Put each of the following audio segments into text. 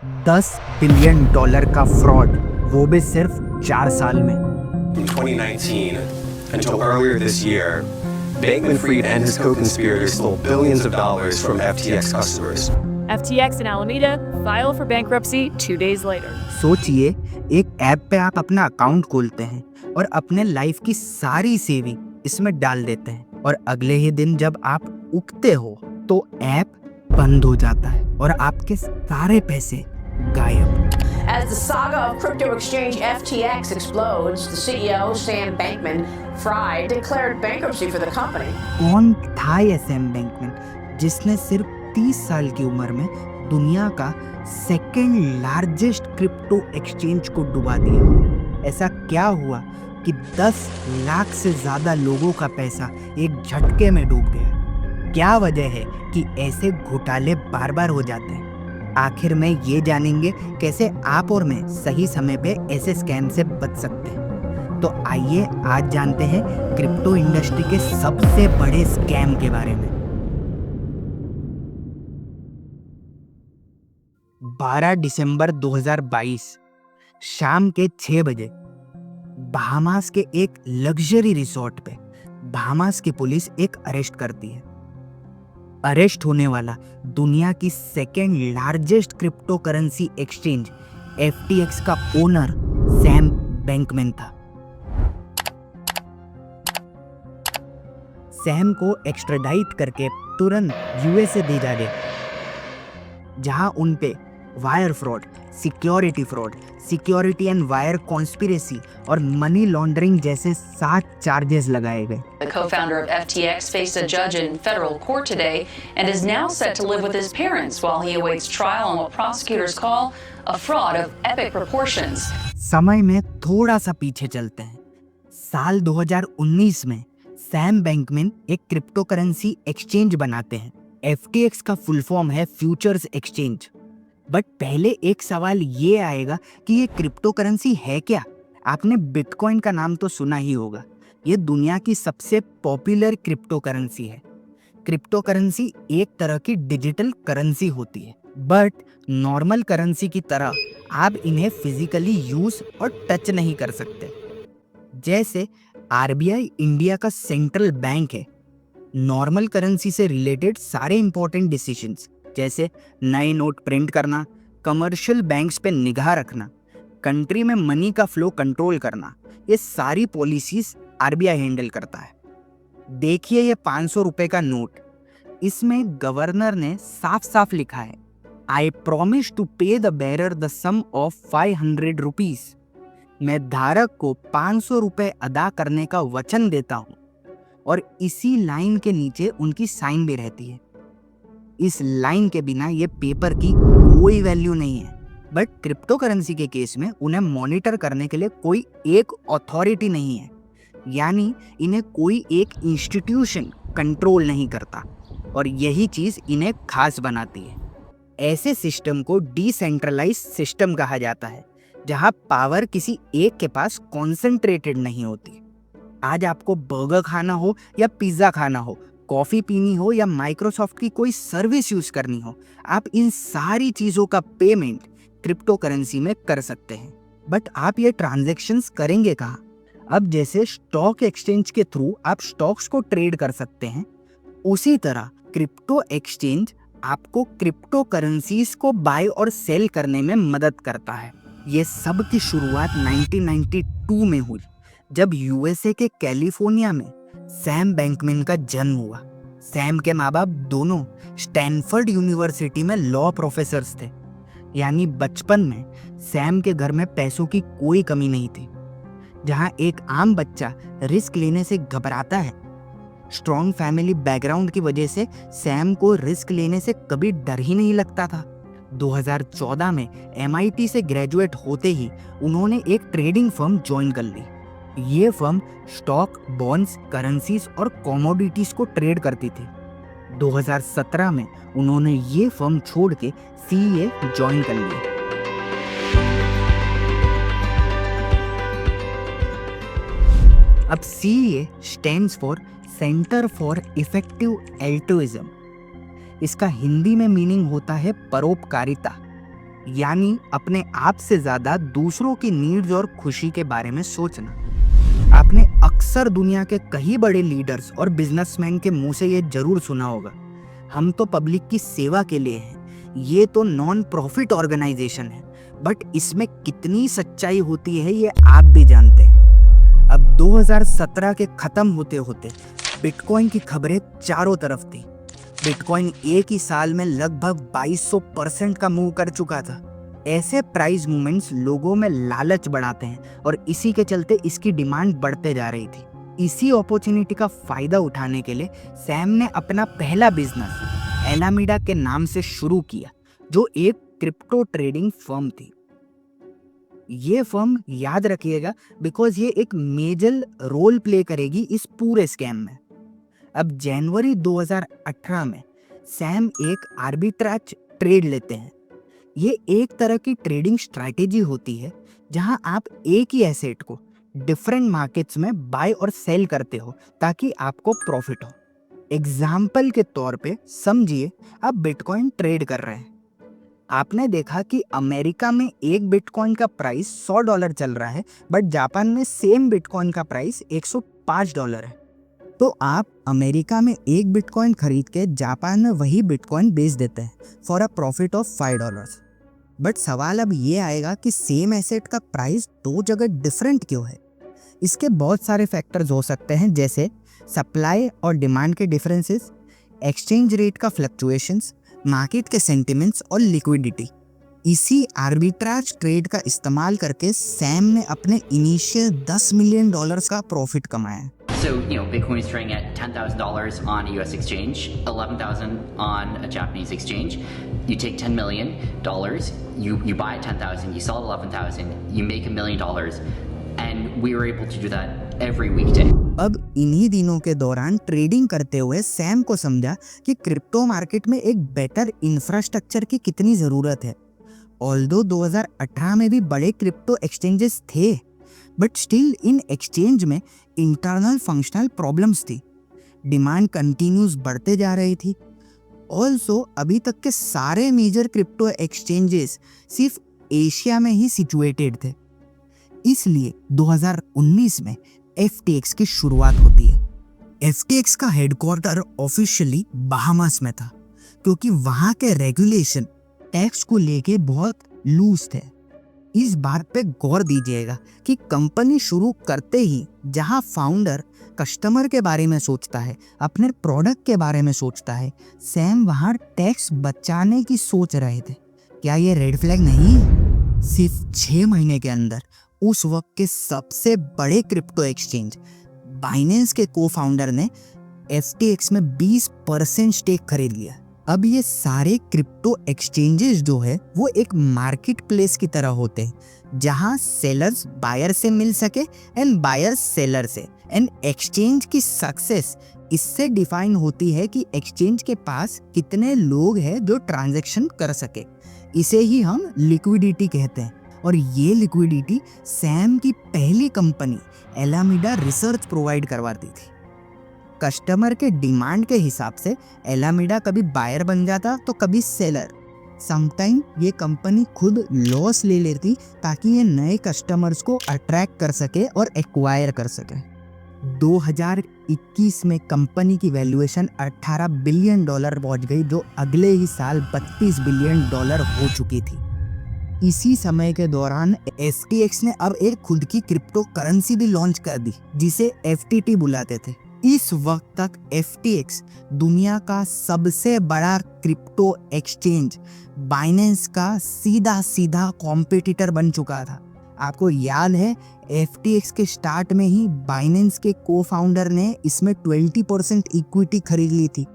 $10 billion का fraud, वो भी सिर्फ 4 साल में। From 2019 until earlier this year, Bankman-Fried and his co-conspirators stole billions of dollars from FTX customers. FTX and Alameda file for bankruptcy 2 days later. सोचिए, एक app पे आप अपना अकाउंट खोलते हैं और अपने लाइफ की सारी सेविंग इसमें डाल देते हैं, और अगले ही दिन जब आप उठते हो तो ऐप बंद हो जाता है और आपके सारे पैसे गायब। As the saga of crypto exchange FTX explodes, the CEO, Sam Bankman-Fried, declared bankruptcy for the company. कौन था ये सैम बैंकमैन, जिसने सिर्फ 30 साल की उम्र में दुनिया का सेकेंड लार्जेस्ट क्रिप्टो एक्सचेंज को डुबा दिया? ऐसा क्या हुआ कि 10 लाख से ज़्यादा लोगों का पैसा एक झटके में डूब गया? क्या वजह है कि ऐसे घोटाले बार बार हो जाते हैं? आखिर में ये जानेंगे कैसे आप और मैं सही समय पे ऐसे स्कैम से बच सकते हैं। तो आइए आज जानते हैं क्रिप्टो इंडस्ट्री के सबसे बड़े स्कैम के बारे में। 12 दिसंबर 2022 शाम के 6 बजे बहामास के एक लग्जरी रिसोर्ट पे बहामास की पुलिस एक अरेस्ट करती है। अरेस्ट होने वाला दुनिया की second largest crypto currency exchange FTX का ओनर सैम बैंकमैन था। सैम को एक्स्ट्राडाइट करके तुरंत USA भेजा गया, जहां उन पे wire fraud, security and wire conspiracy और मनी लॉन्ड्रिंग जैसे 7 चार्जेस लगाए गए। The co-founder of FTX faced a judge in federal court today and is now set to live with his parents while he awaits trial on what prosecutors call a fraud of epic proportions. समय में थोड़ा सा पीछे चलते हैं। साल 2019 में Sam Bankman एक क्रिप्टो करेंसी एक्सचेंज बनाते हैं। FTX का फुल फॉर्म है फ्यूचर्स एक्सचेंज। बट पहले एक सवाल ये आएगा कि ये क्रिप्टो करेंसी है क्या? आपने बिटकॉइन का नाम तो सुना ही होगा। ये दुनिया की सबसे पॉपुलर क्रिप्टो करेंसी है। क्रिप्टो करेंसी एक तरह की डिजिटल करेंसी होती है, बट नॉर्मल करेंसी की तरह आप इन्हें फिजिकली यूज और टच नहीं कर सकते। जैसे RBI इंडिया का सेंट्रल बैंक है, नॉर्मल करेंसी से रिलेटेड सारे इंपॉर्टेंट डिसीजंस जैसे नए नोट प्रिंट करना, कमर्शियल बैंक्स पे निगाह रखना, कंट्री में मनी का फ्लो कंट्रोल करना, ये सारी पॉलिसीज RBI हैंडल करता है। देखिए ये 500 रुपए का नोट, इसमें गवर्नर ने साफ साफ लिखा है, I promise to pay the bearer the sum of 500 rupees. मैं धारक को 500 रुपए अदा करने का वचन देता हूँ, और इसी लाइन के नीचे उनकी साइन भी रहती है। इस लाइन के बिना ये पेपर की कोई वैल्यू नहीं है। बट क्रिप्टो करेंसी के केस में उन्हें मॉनिटर करने के लिए कोई एक अथॉरिटी नहीं है, यानी इन्हें कोई एक इंस्टीट्यूशन कंट्रोल नहीं करता, और यही चीज़ इन्हें खास बनाती है। ऐसे सिस्टम को डिसेंट्रलाइज सिस्टम कहा जाता है, जहां पावर किसी एक के पास कॉन्सेंट्रेटेड नहीं होती। आज आपको बर्गर खाना हो या पिज्ज़ा खाना हो, कॉफ़ी पीनी हो या माइक्रोसॉफ्ट की कोई सर्विस यूज़ करनी हो, आप इन सारी चीज़ों का पेमेंट क्रिप्टो करेंसी में कर सकते हैं। बट आप ये ट्रांजैक्शंस करेंगे कहाँ? अब जैसे स्टॉक एक्सचेंज के थ्रू आप स्टॉक्स को ट्रेड कर सकते हैं, उसी तरह क्रिप्टो एक्सचेंज आपको क्रिप्टो करेंसीज को बाय और सेल करने में मदद करता है। ये सब की शुरुआत 1992 में हुई, जब USA के कैलिफोर्निया में सैम बैंकमैन का जन्म हुआ। सैम के माँ बाप दोनों स्टैनफोर्ड यूनिवर्सिटी में लॉ प्रोफेसर्स थे, यानी बचपन में सैम के घर में पैसों की कोई कमी नहीं थी। जहाँ एक आम बच्चा रिस्क लेने से घबराता है, स्ट्रॉन्ग फैमिली बैकग्राउंड की वजह से सैम को रिस्क लेने से कभी डर ही नहीं लगता था। 2014 में MIT से ग्रेजुएट होते ही उन्होंने एक ट्रेडिंग फर्म ज्वाइन कर ली। ये फर्म स्टॉक, बॉन्ड्स, करेंसीज और कमोडिटीज को ट्रेड करती थी। 2017 में उन्होंने ये फर्म छोड़ के CA ज्वाइन कर लिया। अब CA stands for centre for effective altruism. इसका हिंदी में मीनिंग होता है परोपकारिता। यानी अपने आप से ज्यादा दूसरों की नीड्स और खुशी के बारे में सोचना। आपने अक्सर दुनिया के कई बड़े लीडर्स और बिजनेसमैन के मुंह से ये जरूर सुना होगा, हम तो पब्लिक की सेवा के लिए हैं, ये तो नॉन प्रॉफिट ऑर्गेनाइजेशन है। बट इसमें कितनी सच्चाई होती है ये आप भी जानते हैं। अब 2017 के खत्म होते होते बिटकॉइन की खबरें चारों तरफ थी। बिटकॉइन एक ही साल में लगभग 2200% का मूव कर चुका था। ऐसे प्राइस मूवमेंट्स लोगों में लालच बढ़ाते हैं और इसी के चलते इसकी डिमांड बढ़ते जा रही थी। इसी अपॉर्चुनिटी का फायदा उठाने के लिए सैम ने अपना पहला बिजनेस एलामीडा के नाम से शुरू किया, जो एक क्रिप्टो ट्रेडिंग फर्म थी। ये फर्म याद रखिएगा बिकॉज ये एक मेजर रोल प्ले करेगी इस पूरे स्कैम में। अब जनवरी 2018 में सैम एक आर्बिट्राज ट्रेड लेते हैं। ये एक तरह की ट्रेडिंग स्ट्रैटेजी होती है जहां आप एक ही एसेट को डिफरेंट मार्केट्स में बाय और सेल करते हो ताकि आपको प्रॉफिट हो। एग्जाम्पल के तौर पे समझिए आप बिटकॉइन ट्रेड कर रहे हैं। आपने देखा कि अमेरिका में एक बिटकॉइन का प्राइस $100 चल रहा है, बट जापान में सेम बिटकॉइन का प्राइस $105 है। तो आप अमेरिका में एक बिटकॉइन खरीद के जापान में वही बिटकॉइन बेच देते हैं for a profit of $5। But सवाल अब ये आएगा कि सेम एसेट का प्राइस दो जगह डिफरेंट क्यों है? इसके बहुत सारे फैक्टर्स हो सकते हैं, जैसे सप्लाई और डिमांड के डिफरेंसेस, एक्सचेंज रेट का फ्लक्चुएशंस, मार्केट के सेंटिमेंट्स और लिक्विडिटी। इसी आर्बिट्राज ट्रेड का इस्तेमाल करके सैम ने अपने इनिशियल $10 मिलियन का प्रॉफिट कमाया। So, Bitcoin is trading at $10,000 on a US exchange, 11,000 on a Japanese exchange. You take $10 million, you buy at 10,000, you sell at 11,000, you make $1 million, and we were able to do that every weekday. अब इन्हीं दिनों के दौरान trading करते हुए Sam को समझा कि क्रिप्टो मार्केट में एक बेटर इंफ्रास्ट्रक्चर की कितनी ज़रूरत है। ऑल्दो 2018 में भी बड़े क्रिप्टो एक्सचेंजेस थे, बट स्टिल इन एक्सचेंज में इंटरनल फंक्शनल प्रॉब्लम्स थी। डिमांड कंटिन्यूस बढ़ते जा रही थी। ऑल्सो अभी तक के सारे मेजर क्रिप्टो एक्सचेंजेस सिर्फ एशिया में ही सिचुएटेड थे। इसलिए 2019 में FTX की शुरुआत होती है। FTX का हेडक्वार्टर ऑफिशियली बहामास में था, क्योंकि वहाँ के रेगुलेशन टैक्स को लेके बहुत लूज थे। इस बात पे गौर दीजिएगा कि कंपनी शुरू करते ही जहां फाउंडर कस्टमर के बारे में सोचता है, अपने प्रोडक्ट के बारे में सोचता है, सैम वहां टैक्स बचाने की सोच रहे थे। क्या ये रेड फ्लैग नहीं है? सिर्फ 6 महीने के अंदर उस वक्त के सबसे बड़े क्रिप्टो एक्सचेंज बाइनेंस के को फाउंडर ने FTX में 20% स्टेक खरीद लिया। अब ये सारे क्रिप्टो एक्सचेंजेस जो है वो एक मार्केट प्लेस की तरह होते हैं, जहां सेलर्स बायर से मिल सके एंड बायर्स सेलर से। एंड एक्सचेंज की सक्सेस इससे डिफाइन होती है कि एक्सचेंज के पास कितने लोग हैं जो ट्रांजैक्शन कर सके। इसे ही हम लिक्विडिटी कहते हैं। और ये लिक्विडिटी सैम की पहली कंपनी एलामीडा रिसर्च प्रोवाइड करवाती थी। कस्टमर के डिमांड के हिसाब से एलामीडा कभी बायर बन जाता तो कभी सेलर। समटाइम ये कंपनी खुद लॉस ले लेती ताकि ये नए कस्टमर्स को अट्रैक्ट कर सके और एक्वायर कर सके। 2021 में कंपनी की वैल्यूएशन $18 बिलियन पहुंच गई, जो अगले ही साल $32 बिलियन हो चुकी थी। इसी समय के दौरान FTX ने अब एक खुद की क्रिप्टो करेंसी भी लॉन्च कर दी, जिसे FTT बुलाते थे। इस वक्त तक FTX दुनिया का सबसे बड़ा क्रिप्टो एक्सचेंज बाइनेंस का सीधा कॉम्पिटिटर बन चुका था। आपको याद है FTX के स्टार्ट में ही बाइनेंस के को फाउंडर ने इसमें 20% इक्विटी खरीद ली थी।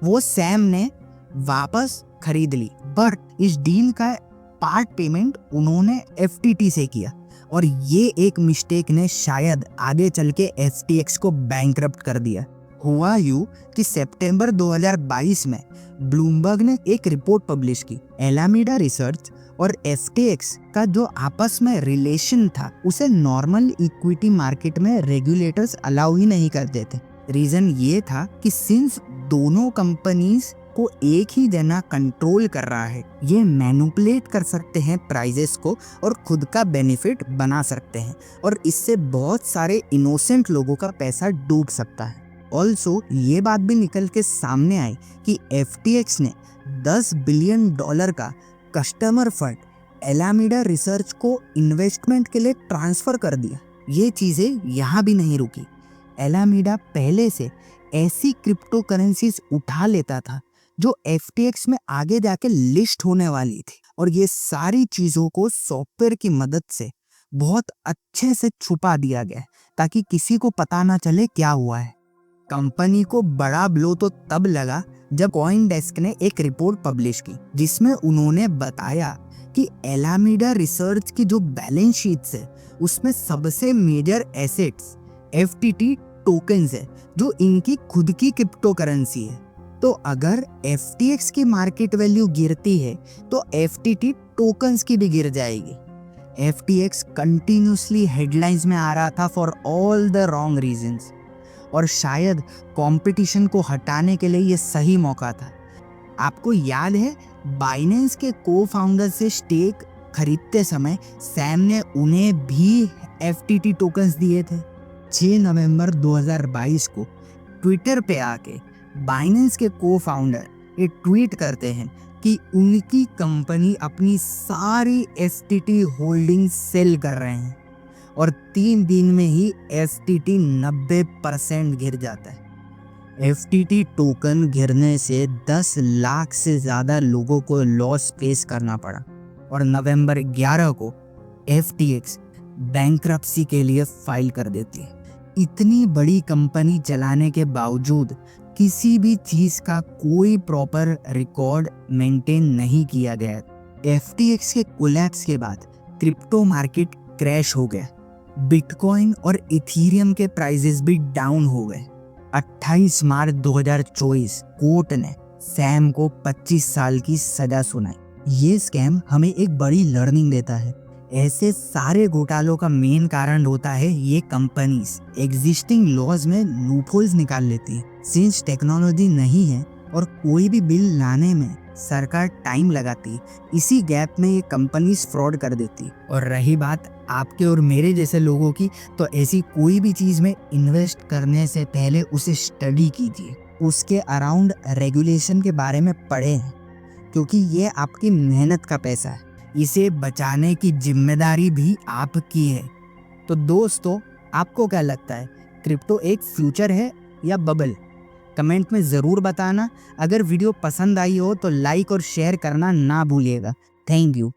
वो सैम ने वापस खरीद ली, बट इस डील का पार्ट पेमेंट उन्होंने FTT से किया, और ये एक मिस्टेक ने शायद आगे चल के FTX को बैंकरप्ट कर दिया। हुआ यूं कि सितंबर 2022 में ब्लूमबर्ग ने एक रिपोर्ट पब्लिश की। एलामीडा रिसर्च और FTX का जो आपस में रिलेशन था उसे नॉर्मल इक्विटी मार्केट में रेगुलेटर्स अलाउ ही नहीं करते थे। रीजन ये था कि सिंस दोनों कंपनीज को एक ही जना कंट्रोल कर रहा है। ये मैनिपुलेट कर सकते हैं प्राइजेस को और खुद का बेनिफिट बना सकते हैं और इससे बहुत सारे इनोसेंट लोगों का पैसा डूब सकता है। ऑल्सो ये बात भी निकल के सामने आई कि FTX ने $10 बिलियन का कस्टमर फंड एलामीडा रिसर्च को इन्वेस्टमेंट के लिए ट्रांसफ़र कर दिया। ये चीज़ें यहाँ भी नहीं रुकी। एलामीडा पहले से ऐसी क्रिप्टो करेंसीज उठा लेता था जो FTX में आगे जाके लिस्ट होने वाली थी और ये सारी चीज़ों को सॉफ्टवेयर की मदद से बहुत अच्छे से छुपा दिया गया ताकि किसी को पता ना चले क्या हुआ है। कंपनी को बड़ा ब्लो तो तब लगा जब कॉइनडेस्क ने एक रिपोर्ट पब्लिश की जिसमें उन्होंने बताया कि एलामीडा रिसर्च की जो बैलेंस शीट्स है उसमें सबसे मेजर एसेट्स FTT टोकन्स है जो इनकी खुद की क्रिप्टो करेंसी है। तो अगर FTX की मार्केट वैल्यू गिरती है तो FTT टोकन्स की भी गिर जाएगी। FTX कंटिन्यूसली हेडलाइंस में आ रहा था for all the wrong reasons और शायद कंपटीशन को हटाने के लिए ये सही मौका था। आपको याद है बाइनेंस के को-फाउंडर से स्टेक खरीदते समय सैम ने उन्हें भी FTT टोकन्स दिए थे। 6 नवंबर 2022 को ट्विटर पे आके बाइनेंस के को-फाउंडर एक ट्वीट करते हैं कि उनकी कंपनी अपनी सारी FTT होल्डिंग सेल कर रहे हैं और 3 दिन में ही FTT 90% गिर जाता है। FTT टोकन गिरने से 10 लाख से ज़्यादा लोगों को लॉस फेस करना पड़ा और नवंबर 11 को FTX बैंक्रप्सी के लिए फाइल कर देती है। इतनी बड़ी कंपनी चलाने के बावजूद किसी भी चीज़ का कोई प्रॉपर रिकॉर्ड मेंटेन नहीं किया गया। FTX के कोलैप्स के बाद क्रिप्टो मार्केट क्रैश हो गया। बिटकॉइन और इथीरियम के प्राइसेस भी डाउन हो गए। 28 मार्च 2024 कोर्ट ने सैम को 25 साल की सजा सुनाई। ये स्कैम हमें एक बड़ी लर्निंग देता है। ऐसे सारे घोटालों का मेन कारण होता है ये कंपनीज एग्जिस्टिंग लॉज में लूपहोल्स निकाल लेती है। सिंस टेक्नोलॉजी नहीं है और कोई भी बिल लाने में सरकार टाइम लगाती, इसी गैप में ये कंपनीज फ्रॉड कर देती। और रही बात आपके और मेरे जैसे लोगों की, तो ऐसी कोई भी चीज़ में इन्वेस्ट करने से पहले उसे स्टडी कीजिए, उसके अराउंड रेगुलेशन के बारे में पढ़ें, क्योंकि ये आपकी मेहनत का पैसा है। इसे बचाने की जिम्मेदारी भी आपकी है। तो दोस्तों, आपको क्या लगता है, क्रिप्टो एक फ्यूचर है या बबल? कमेंट में ज़रूर बताना। अगर वीडियो पसंद आई हो तो लाइक और शेयर करना ना भूलिएगा। Thank you.